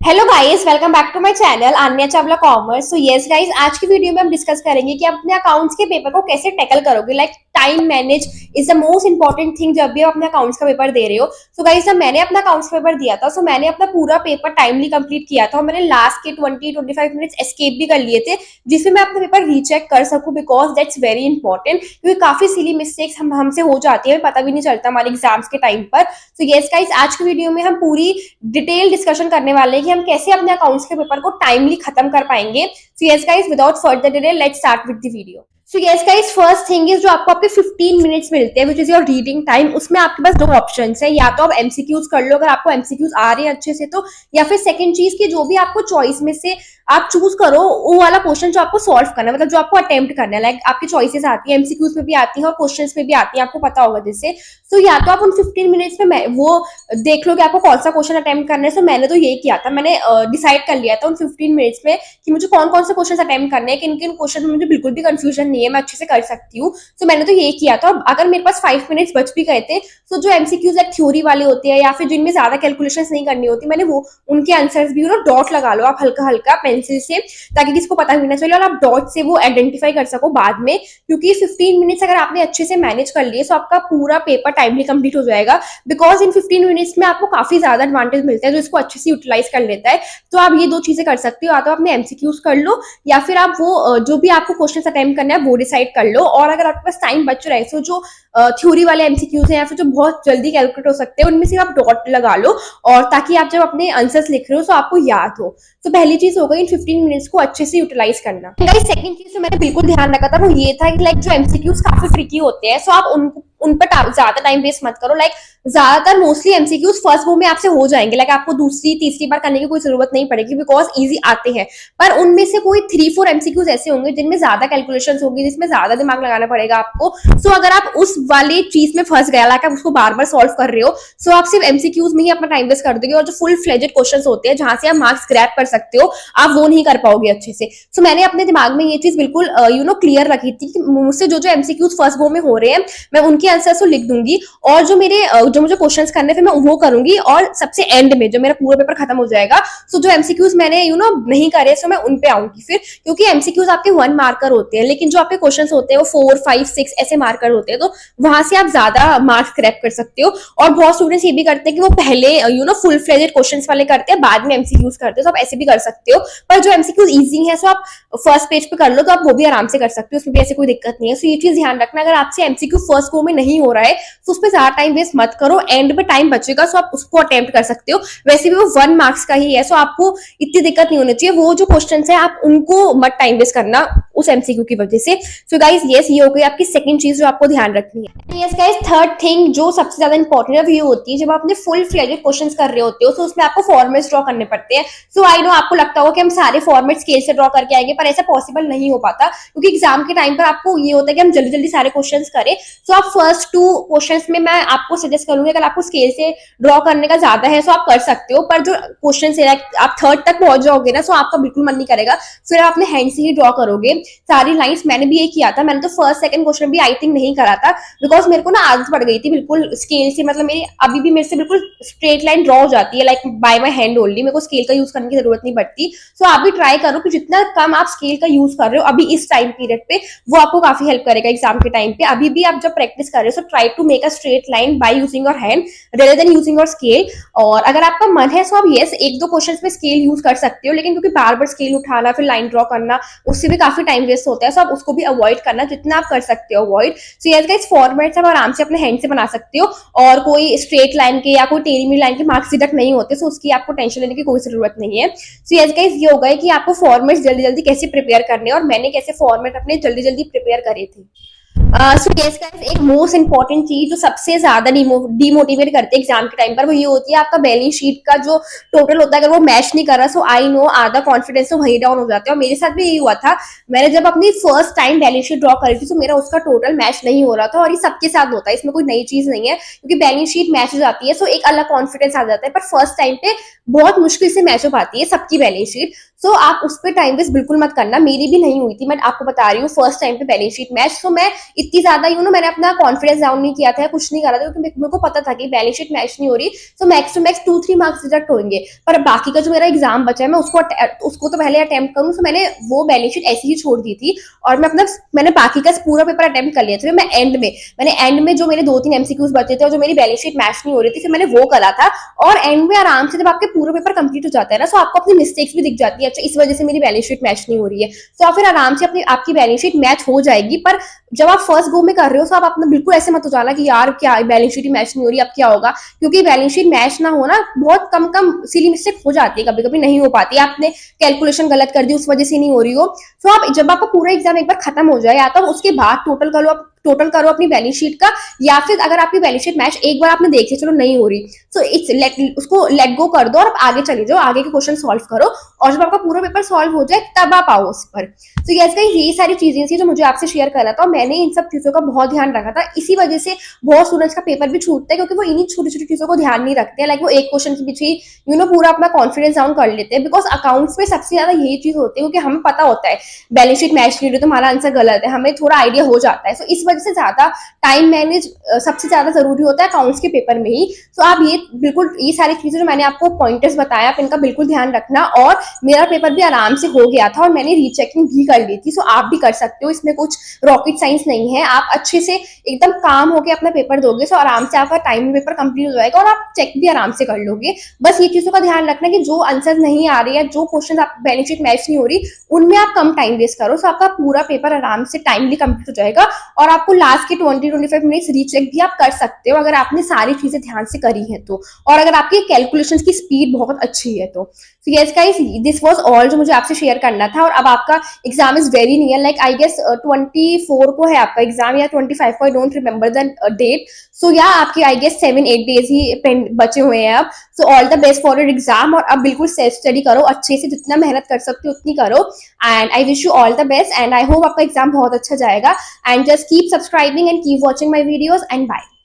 Hello guys, welcome back to my channel Anya Chawla commerce. So yes guys, आज की video में हम डिस्कस करेंगे कि आप अपने अकाउंट्स के पेपर को कैसे टैकल करोगे। Like time manage is the most important thing जब भी आप अपने अकाउंट्स का पेपर दे रहे हो। सो गाइस, जब मैंने अपना अकाउंट्स पेपर दिया था, सो मैंने अपना पूरा पेपर टाइमली कंप्लीट किया था और मैंने लास्ट के 20-25 मिनट्स एस्केप भी कर लिए थे, जिसमें मैं अपना पेपर रीचेक कर सकूं, बिकॉज दैट्स वेरी इंपॉर्टेंट। क्योंकि काफी सिली मिस्टेक्स हमसे हो जाती है, पता भी नहीं चलता हमारे एग्जाम्स के टाइम पर। सो यस गाइस, आज की वीडियो में हम पूरी डिटेल डिस्कशन करने वाले हैं कि हम कैसे अपने अकाउंट्स के पेपर को टाइमली खत्म कर पाएंगे। सो yes guys, without further delay let's start with the video. So yes guys, first thing is जो आपको आपके 15 मिनट्स मिलते हैं which is your reading time, उसमें आपके पास दो ऑप्शंस है। या तो आप एमसीक्यूज कर लो अगर आपको एमसीक्यूज आ रहे हैं अच्छे से तो, या फिर सेकंड चीज की जो भी आपको चॉइस में से आप चूज करो वो वाला क्वेश्चन जो आपको सॉल्व करना है, मतलब जो आपको अटेम्प्ट करना है। लाइक आपकी चॉइसेस आती है, एमसीक्यूज में भी आती है और क्वेश्चंस में भी आती है, आपको पता होगा जिससे। सो या तो आप उन 15 मिनट्स में वो देख लो कि आपको कौन सा क्वेश्चन अटेम्प्ट करना है। सो मैंने तो यही किया था, मैंने डिसाइड कर लिया था उन 15 मिनट्स में कि मुझे कौन कौन से क्वेश्चन अटेम्प्ट करने हैं, किन किन क्वेश्चन में मुझे बिल्कुल भी कंफ्यूजन नहीं है, मैं अच्छे से कर सकती हूँ। सो मैंने तो यही किया था। अगर मेरे पास 5 मिनट्स बच भी गए थे, तो जो एमसीक्यूज लाइक थ्योरी वाले होते हैं या फिर जिनमें ज्यादा कैलकुलेशन नहीं करनी होती, मैंने वो उनके आंसर्स भी डॉट लगा लो आप हल्का हल्का पेंसिल से, ताकि किसको पता भी ना चले और आप डॉट से वो आइडेंटिफाई कर सको बाद में। क्योंकि 15 मिनट्स अगर आपने अच्छे से मैनेज कर लिए तो आपका पूरा पेपर टाइमली कंप्लीट हो जाएगा। बिकॉज इन 15 मिनट्स में आपको काफी ज्यादा एडवांटेज मिलता है जो इसको अच्छे से यूटिलाइज कर लेता है। तो आप ये दो चीजें कर सकते हो, या तो आपने एमसीक्यूज कर लो या फिर आप वो जो भी आपको क्वेश्चन अटेम्प्ट करना है वो डिसाइड कर लो। और अगर आपके पास टाइम बच रहा है तो जो थ्योरी वाले एमसीक्यूज हैं या फिर जो बहुत जल्दी कैलकुलेट हो सकते हैं उनमें सिर्फ आप डॉट लगा लो, और ताकि आप जब अपने आंसर्स लिख रहे हो तो आपको याद हो। तो पहली चीज हो गई इन 15 मिनट्स को अच्छे से यूटिलाइज करना। सेकंड चीज जो मैंने बिल्कुल ध्यान रखा था वो ये था कि लाइक जो एमसीक्यूज काफी ट्रिकी होते हैं, सो आप उन पर ज्यादा टाइम वेस्ट मत करो। लाइक ज्यादातर मोस्टली एमसीक्यूज फर्स्ट वो में आपसे हो जाएंगे, लाइक आपको दूसरी तीसरी बार करने की कोई जरूरत नहीं पड़ेगी बिकॉज इजी आते हैं। पर उनमें से कोई 3-4 एमसीक्यूज ऐसे होंगे जिनमें ज्यादा कैलकुलेशंस होगी, जिसमें ज्यादा दिमाग लगाना पड़ेगा आपको। सो अगर आप उस वाली चीज में फंस गया, लाइक आप उसको बार बार सॉल्व कर रहे हो, सो आप सिर्फ एमसीक्यूज में ही अपना टाइम वेस्ट कर दोगे और जो फुल फ्लेजेड क्वेश्चंस होते हैं जहां से आप मार्क्स ग्रैब कर सकते हो, आप वो नहीं कर पाओगे अच्छे से। सो मैंने अपने दिमाग में ये चीज बिल्कुल क्लियर रखी थी कि मुझसे जो जो एमसीक्यूज फर्स्ट वो में हो रहे हैं मैं उनके आंसर लिख दूंगी, और जो मुझे क्वेश्चंस करने थे मैं वो करूंगी, और सबसे एंड में जब मेरा पूरा पेपर खत्म हो जाएगा सो जो एमसीक्यूज मैंने नहीं करे सो मैं उन पे आऊंगी फिर। क्योंकि एमसीक्यूज आपके 1 मार्कर होते हैं, लेकिन जो आपके क्वेश्चंस होते हैं वो 4, 5, 6 ऐसे मार्कर होते हैं, तो वहां से आप ज्यादा मार्क्स क्रैक कर सकते हो। और बहुत स्टूडेंट्स ये भी करते हैं कि वो पहले फुल फ्लेजेड क्वेश्चंस वाले करते हैं, बाद में एमसीक्यूज करते हैं, तो आप ऐसे भी कर सकते हो। पर जो एमसीक्यूज इजी है सो आप फर्स्ट पेज पे कर लो, तो आप वो भी आराम से कर सकते हो, उसमें भी ऐसे कोई दिक्कत नहीं है। सो ये चीज ध्यान रखना, अगर आपसे एमसीक्यू फर्स्ट गो में नहीं हो रहा है तो उस पर ज्यादा टाइम वेस्ट मत करो, एंड में टाइम बचेगा सो आप उसको अटेम्प्ट कर सकते हो। वैसे भी वो 1 मार्क्स का ही है, सो आपको इतनी दिक्कत नहीं होनी चाहिए। वो जो क्वेश्चन है आप उनको मत टाइम वेस्ट करना उस एमसीक्यू की वजह से। सो गाइस यस, ये हो गई आपकी सेकंड चीज जो आपको ध्यान रखनी है। यस गाइस, थर्ड थिंग जो सबसे ज्यादा इंपॉर्टेंट है वो ये होती है जब आप अपने फुल फ्लेजेड क्वेश्चंस कर रहे होते हो तो उसमें आपको फॉर्मेट्स ड्रॉ करने पड़ते हैं। सो आई नो आपको लगता होगा कि हम सारे फॉर्मेट स्केल से ड्रॉ करके आएंगे, पर ऐसा पॉसिबल नहीं हो पाता क्योंकि एग्जाम के टाइम पर आपको ये होता है कि हम जल्दी जल्दी सारे क्वेश्चन करें। सो आप फर्स्ट 2 क्वेश्चन में मैं आपको सजेस्ट करूंगी, अगर आपको स्केल से ड्रॉ करने का ज्यादा है सो आप कर सकते हो, पर जो क्वेश्चन है आप थर्ड तक पहुंच जाओगे ना, सो आपका बिल्कुल मन नहीं करेगा, फिर आप अपने हैंड से ही ड्रॉ करोगे सारी लाइंस। मैंने भी ये किया था, मैंने तो फर्स्ट सेकंड क्वेश्चन भी आई थिंक नहीं करा था बिकॉज मेरे को ना आदत पड़ गई थी बिल्कुल स्केल से, मतलब मेरी अभी भी मेरे से बिल्कुल स्ट्रेट लाइन ड्रॉ हो जाती है like by my hand only, मेरे को स्केल का यूज करने की जरूरत नहीं पड़ती। सो आप भी ट्राई करो कि जितना कम आप स्केल का यूज कर रहे हो अभी इस टाइम पीरियड पे, वो आपको काफी हेल्प करेगा एग्जाम के टाइम पे। अभी भी आप जब प्रैक्टिस कर रहे हो so try to make a straight line by using your hand rather than using your scale. और अगर आपका मन है सो आप यस 1-2 क्वेश्चन में स्केल यूज कर सकते हो, लेकिन क्योंकि बार बार स्केल उठाना फिर लाइन ड्रॉ करना उससे भी काफी टाइम वेस्ट होता है, सो आप उसको भी अवॉइड करना जितना आप कर सकते हो अवॉइड। सो यस गाइस, फॉर्मेट्स आप आराम से अपने हैंड से बना सकते हो और कोई स्ट्रेट लाइन के या कोई टेढ़ी मेढ़ी लाइन के मार्क्स डिडक्ट नहीं होते, सो उसकी आपको टेंशन लेने की कोई जरूरत नहीं है। सो यस गाइस, ये होगा कि आपको फॉर्मेट्स जल्दी जल्दी कैसे प्रिपेयर करने और मैंने कैसे फॉर्मेट अपने जल्दी जल्दी प्रिपेयर करे थे। सो यस गाइस, एक मोस्ट इंपॉर्टेंट चीज जो सबसे ज्यादा डिमोटिवेट करते हैं एग्जाम के टाइम पर वो ये होती है आपका बैलेंस शीट का जो टोटल होता है, अगर वो मैच नहीं कर रहा सो आई नो आधा कॉन्फिडेंस तो वही डाउन हो जाता है। और मेरे साथ भी यही हुआ था, मैंने जब अपनी first time balance sheet draw करी थी तो मेरा उसका टोटल मैच नहीं हो रहा था, और ये सबके साथ होता है, इसमें कोई नई चीज नहीं है क्योंकि बैलेंस शीट मैच हो जाती है सो एक अलग कॉन्फिडेंस आ जाता है, पर फर्स्ट टाइम पे बहुत मुश्किल से मैच हो पाती है सबकी बैलेंस शीट। सो आप उस पर टाइम वेस्ट बिल्कुल मत करना, मेरी भी नहीं हुई थी, मैं आपको बता रही हूँ फर्स्ट टाइम पे बैलेंस शीट मैच। तो मैं इतनी ज्यादा मैंने अपना कॉन्फिडेंस डाउन नहीं किया था, कुछ नहीं करा था, क्योंकि मेरे को पता था कि बैलेंस शीट मैच नहीं हो रही, तो max to max 2-3 marks reject होंगे। पर बाकी का जो मेरा एग्जाम बचा है, मैं उसको तो पहले अटेम्प्ट करूँ, तो मैंने वो बैलेंस शीट ऐसी ही छोड़ दी थी और मैंने बाकी का पूरा पेपर अटेम्प्ट कर लिया था। मैं एंड में जो मेरे 2-3 एमसीक्यूज बचे थे और जो मेरी बैलेंस शीट मैच नहीं हो रही थी, फिर मैंने वो करा था। और एंड में आराम से जब आपके पूरा पेपर कंप्लीट हो जाता है ना, तो आपको अपनी मिस्टेक्स भी दिख जाती है, अच्छा इस वजह से मेरी बैलेंस शीट मैच नहीं हो रही है, तो आप फिर आराम से आपकी बैलेंस शीट मैच हो जाएगी। पर जब आप फर्स्ट गो में कर रहे हो, तो आप अपना बिल्कुल ऐसे मत हो जाना कि यार क्या बैलेंस शीट मैच नहीं हो रही, अब क्या होगा, क्योंकि बैलेंस शीट मैच ना होना बहुत कम सिली मिस्टेक हो जाती है, कभी कभी नहीं हो पाती, आपने कैलकुलेशन गलत कर दी उस वजह से नहीं हो रही हो। तो आप जब आपका पूरा एग्जाम एक बार खत्म हो जाए, या तो उसके बाद टोटल करो अपनी बैलेंस शीट का, या फिर अगर आपकी बैलेंस शीट मैच एक बार आपने देखी चलो नहीं हो रही, तो उसको लेट गो कर दो और आप आगे चले जाओ, आगे के क्वेश्चन सॉल्व करो, और जब आपका पूरा पेपर सॉल्व हो जाए तब आप आओ उस पर। तो यही सारी चीजें थी जो मुझे आपसे शेयर करना था, और मैंने इन सब चीजों का बहुत ध्यान रखा था। इसी वजह से बहुत स्टूडेंट्स का पेपर भी छूटता है, क्योंकि वो इन्हीं छोटी छोटी चीजों को ध्यान नहीं रखते हैं। लाइक वो एक क्वेश्चन के पीछे पूरा अपना कॉन्फिडेंस डाउन कर लेते हैं, बिकॉज अकाउंट्स में सबसे ज्यादा यही चीज होती है, क्योंकि हमें पता होता है बैलेंस शीट मैच नहीं रही तो हमारा आंसर गलत है, हमें थोड़ा आइडिया हो जाता है। तो इस वजह से ज्यादा टाइम मैनेज सबसे ज्यादा जरूरी होता है अकाउंट्स के पेपर में ही। तो आप ये सारी चीजें जो मैंने आपको पॉइंटर्स बताया, आप इनका बिल्कुल ध्यान रखना। और मेरा पेपर भी आराम से हो गया था और मैंने रीचेकिंग भी कर ली थी, सो आप भी कर सकते हो, इसमें कुछ रॉकेट साइंस नहीं है। आप अच्छे से एकदम काम होकर अपना पेपर दोगे, सो आराम से आपका टाइम पेपर कंप्लीट हो जाएगा और आप चेक भी आराम से कर लोगे। बस ये चीजों का ध्यान रखना कि जो आंसर नहीं आ रही है, जो क्वेश्चन आप बैलेंस शीट मैच नहीं हो रही, उनमें आप कम टाइम वेस्ट करो, सो आपका पूरा पेपर आराम से टाइमली कंप्लीट हो जाएगा। और आपको लास्ट के 20-25 मिनट्स रीचेक भी आप कर सकते हो, अगर आपने सारी चीजें ध्यान से करी है तो, और अगर आपकी कैलकुलेशंस की स्पीड बहुत अच्छी है तो। Yes guys, this was all जो मुझे आपसे शेयर करना था। और अब आपका exam is very near, like I guess 24 को है आपका एग्जाम, या 25 को, I don't remember the date. So या आपकी आई गेस 7-8 डेज ही बचे हुए हैं अब। So all the best for your exam, और अब बिल्कुल सेल्फ स्टडी करो अच्छे से, जितना मेहनत कर सकते हो उतनी करो। And I wish you all the best, and I hope आपका एग्जाम बहुत अच्छा जाएगा। And just keep subscribing and keep watching my videos, and bye.